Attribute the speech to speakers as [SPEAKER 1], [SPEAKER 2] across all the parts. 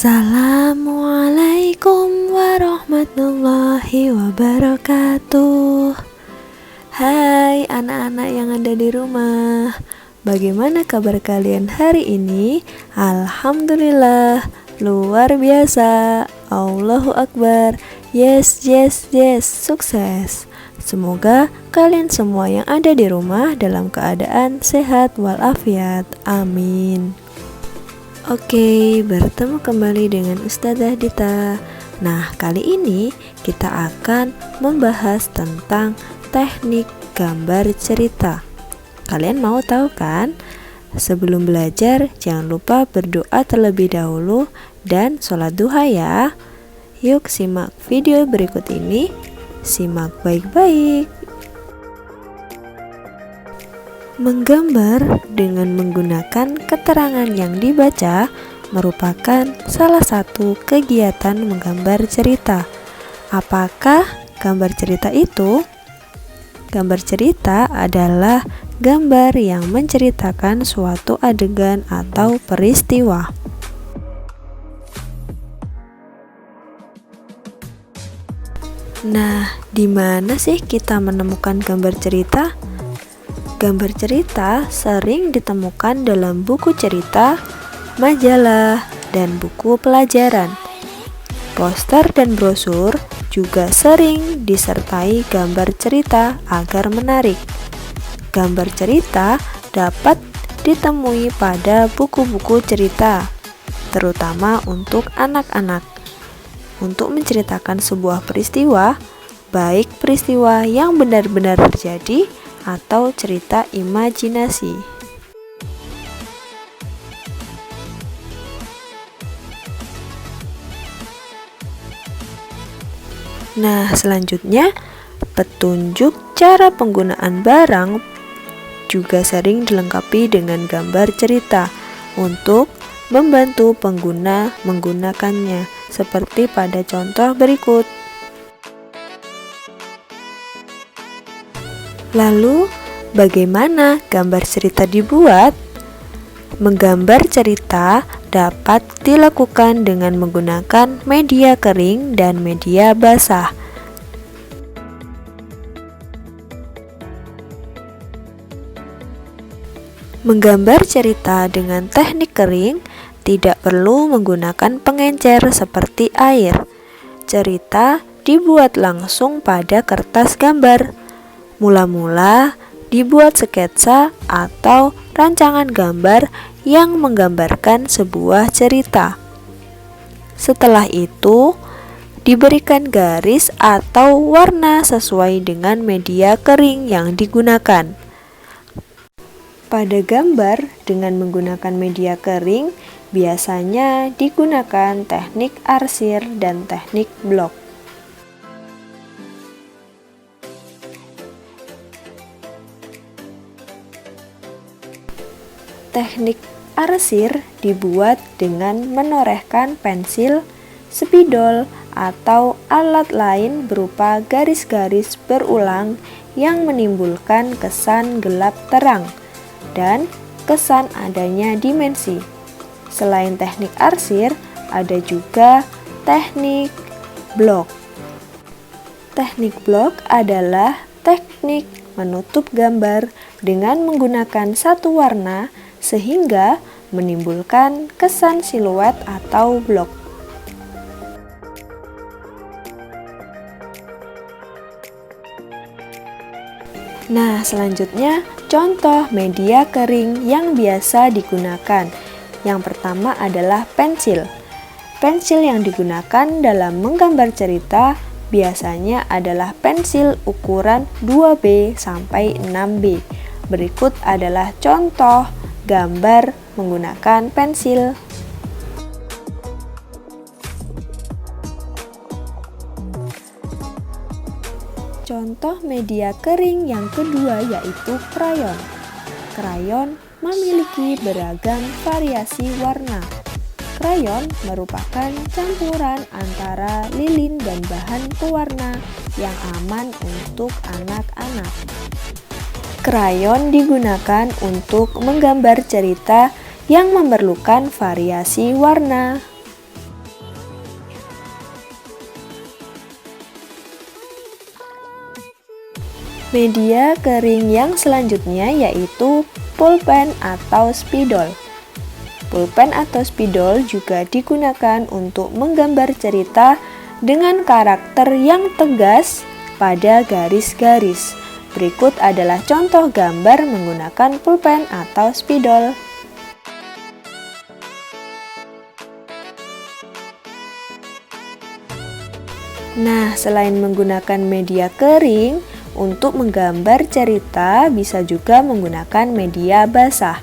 [SPEAKER 1] Assalamualaikum warahmatullahi wabarakatuh. Hai anak-anak yang ada di rumah, bagaimana kabar kalian hari ini? Alhamdulillah, luar biasa. Allahu Akbar. Yes, sukses. Semoga kalian semua yang ada di rumah dalam keadaan sehat walafiat. Amin. Oke, bertemu kembali dengan Ustazah Dita. Nah, kali ini kita akan membahas tentang teknik gambar cerita. Kalian mau tahu kan? Sebelum belajar, jangan lupa berdoa terlebih dahulu dan sholat duha ya. Yuk simak video berikut ini. Simak baik-baik. Menggambar dengan menggunakan keterangan yang dibaca merupakan salah satu kegiatan menggambar cerita. Apakah gambar cerita itu? Gambar cerita adalah gambar yang menceritakan suatu adegan atau peristiwa. Nah, di mana sih kita menemukan gambar cerita? Gambar cerita sering ditemukan dalam buku cerita, majalah, dan buku pelajaran. Poster dan brosur juga sering disertai gambar cerita agar menarik. Gambar cerita dapat ditemui pada buku-buku cerita, terutama untuk anak-anak. Untuk menceritakan sebuah peristiwa, baik peristiwa yang benar-benar terjadi atau cerita imajinasi. Nah, selanjutnya petunjuk cara penggunaan barang juga sering dilengkapi dengan gambar cerita untuk membantu pengguna menggunakannya, seperti pada contoh berikut. Lalu, bagaimana gambar cerita dibuat? Menggambar cerita dapat dilakukan dengan menggunakan media kering dan media basah. Menggambar cerita dengan teknik kering tidak perlu menggunakan pengencer seperti air. Cerita dibuat langsung pada kertas gambar. Mula-mula dibuat sketsa atau rancangan gambar yang menggambarkan sebuah cerita. Setelah itu, diberikan garis atau warna sesuai dengan media kering yang digunakan. Pada gambar dengan menggunakan media kering, biasanya digunakan teknik arsir dan teknik blok. Teknik arsir dibuat dengan menorehkan pensil, spidol, atau alat lain berupa garis-garis berulang yang menimbulkan kesan gelap terang dan kesan adanya dimensi. Selain teknik arsir, ada juga teknik blok. Teknik blok adalah teknik menutup gambar dengan menggunakan satu warna sehingga menimbulkan kesan siluet atau blok. Nah, selanjutnya contoh media kering yang biasa digunakan. Yang pertama adalah pensil. Pensil yang digunakan dalam menggambar cerita biasanya adalah pensil ukuran 2B sampai 6B. Berikut adalah contoh gambar menggunakan pensil. Contoh media kering yang kedua yaitu krayon. Krayon memiliki beragam variasi warna. Krayon merupakan campuran antara lilin dan bahan pewarna yang aman untuk anak-anak. Krayon digunakan untuk menggambar cerita yang memerlukan variasi warna. Media kering yang selanjutnya yaitu pulpen atau spidol. Pulpen atau spidol juga digunakan untuk menggambar cerita dengan karakter yang tegas pada garis-garis. Berikut adalah contoh gambar menggunakan pulpen atau spidol. Nah, selain menggunakan media kering, untuk menggambar cerita bisa juga menggunakan media basah.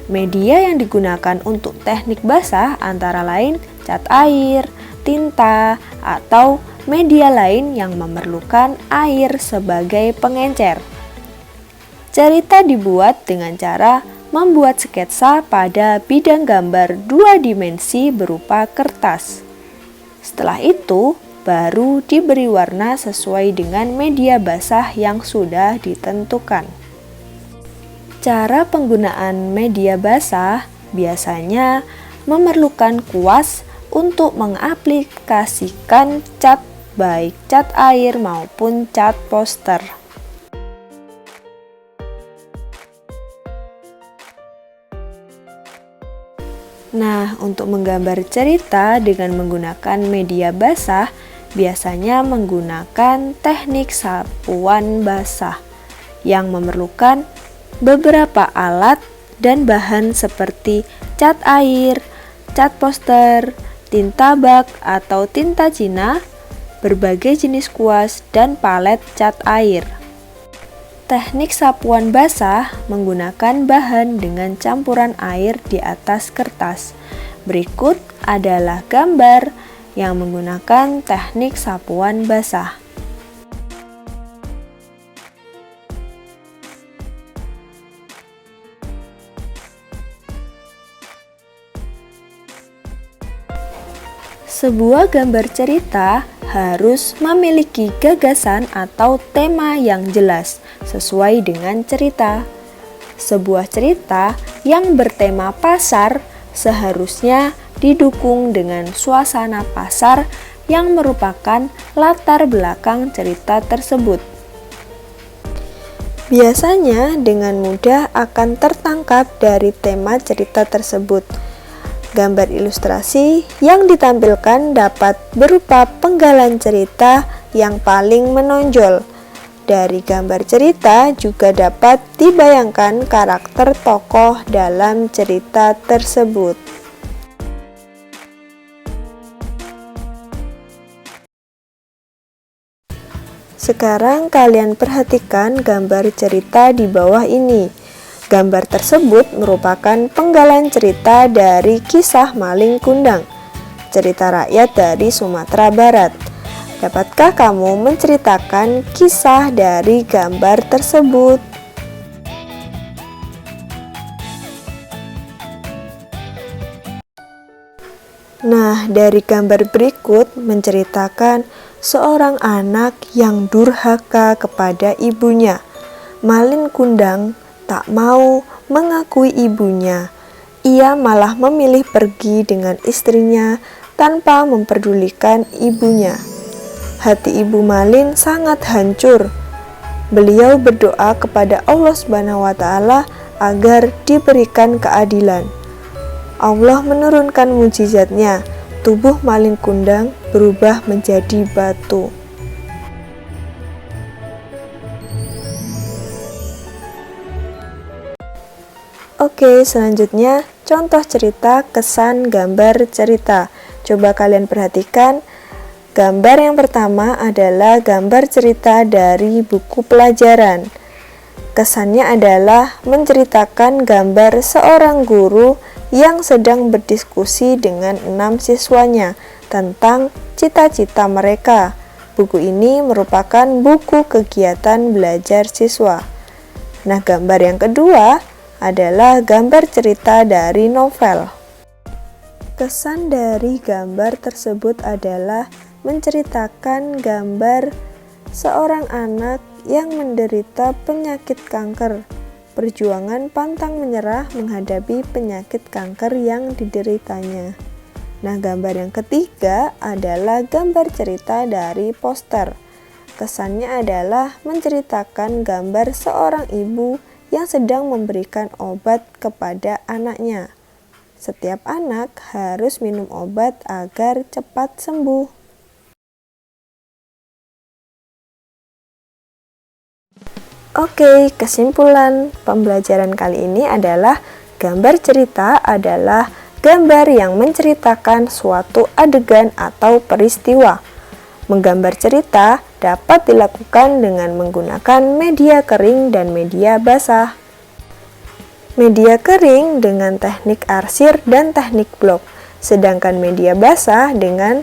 [SPEAKER 1] Media yang digunakan untuk teknik basah antara lain cat air, tinta, atau media lain yang memerlukan air sebagai pengencer. Cerita dibuat dengan cara membuat sketsa pada bidang gambar 2 dimensi berupa kertas. Setelah itu, baru diberi warna sesuai dengan media basah yang sudah ditentukan. Cara penggunaan media basah biasanya memerlukan kuas untuk mengaplikasikan cat, baik cat air maupun cat poster. Nah, untuk menggambar cerita dengan menggunakan media basah, biasanya menggunakan teknik sapuan basah yang memerlukan beberapa alat dan bahan seperti cat air, cat poster, tinta bak atau tinta Cina, berbagai jenis kuas, dan palet cat air. Teknik sapuan basah menggunakan bahan dengan campuran air di atas kertas. Berikut adalah gambar yang menggunakan teknik sapuan basah. Sebuah gambar cerita harus memiliki gagasan atau tema yang jelas sesuai dengan cerita. Sebuah cerita yang bertema pasar seharusnya didukung dengan suasana pasar yang merupakan latar belakang cerita tersebut. Biasanya dengan mudah akan tertangkap dari tema cerita tersebut. Gambar ilustrasi yang ditampilkan dapat berupa penggalan cerita yang paling menonjol. Dari gambar cerita juga dapat dibayangkan karakter tokoh dalam cerita tersebut. Sekarang kalian perhatikan gambar cerita di bawah ini. Gambar tersebut merupakan penggalan cerita dari kisah Malin Kundang, cerita rakyat dari Sumatera Barat. Dapatkah kamu menceritakan kisah dari gambar tersebut? Nah, dari gambar berikut menceritakan seorang anak yang durhaka kepada ibunya. Malin Kundang tak mau mengakui ibunya. Ia malah memilih pergi dengan istrinya tanpa memperdulikan ibunya. Hati ibu Malin sangat hancur. Beliau berdoa kepada Allah SWT agar diberikan keadilan. Allah menurunkan mukjizatnya. Tubuh Malin Kundang berubah menjadi batu. Oke, selanjutnya contoh cerita kesan gambar cerita. Coba kalian perhatikan. Gambar yang pertama adalah gambar cerita dari buku pelajaran. Kesannya adalah menceritakan gambar seorang guru yang sedang berdiskusi dengan 6 siswanya tentang cita-cita mereka. Buku ini merupakan buku kegiatan belajar siswa. Nah, gambar yang kedua adalah gambar cerita dari novel. Kesan dari gambar tersebut adalah menceritakan gambar seorang anak yang menderita penyakit kanker. Perjuangan pantang menyerah menghadapi penyakit kanker yang dideritanya. Nah, gambar yang ketiga adalah gambar cerita dari poster. Kesannya adalah menceritakan gambar seorang ibu yang sedang memberikan obat kepada anaknya. Setiap anak harus minum obat agar cepat sembuh. Oke, kesimpulan pembelajaran kali ini adalah gambar cerita adalah gambar yang menceritakan suatu adegan atau peristiwa. Menggambar cerita dapat dilakukan dengan menggunakan media kering dan media basah. Media kering dengan teknik arsir dan teknik blok, sedangkan media basah dengan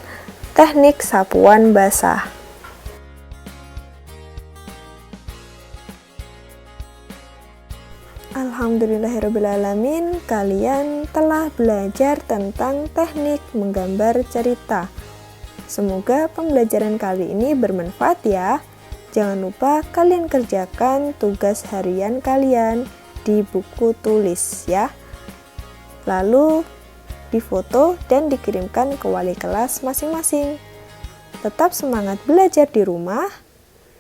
[SPEAKER 1] teknik sapuan basah. Alhamdulillahirrabbilalamin, kalian telah belajar tentang teknik menggambar cerita. Semoga pembelajaran kali ini bermanfaat ya. Jangan lupa kalian kerjakan tugas harian kalian di buku tulis ya. Lalu difoto dan dikirimkan ke wali kelas masing-masing. Tetap semangat belajar di rumah,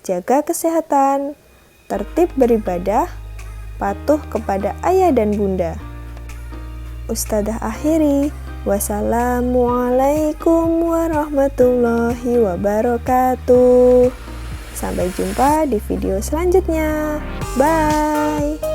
[SPEAKER 1] jaga kesehatan, tertib beribadah, patuh kepada ayah dan bunda. Ustadzah akhiri, wassalamualaikum warahmatullahi wabarakatuh. Sampai jumpa di video selanjutnya. Bye.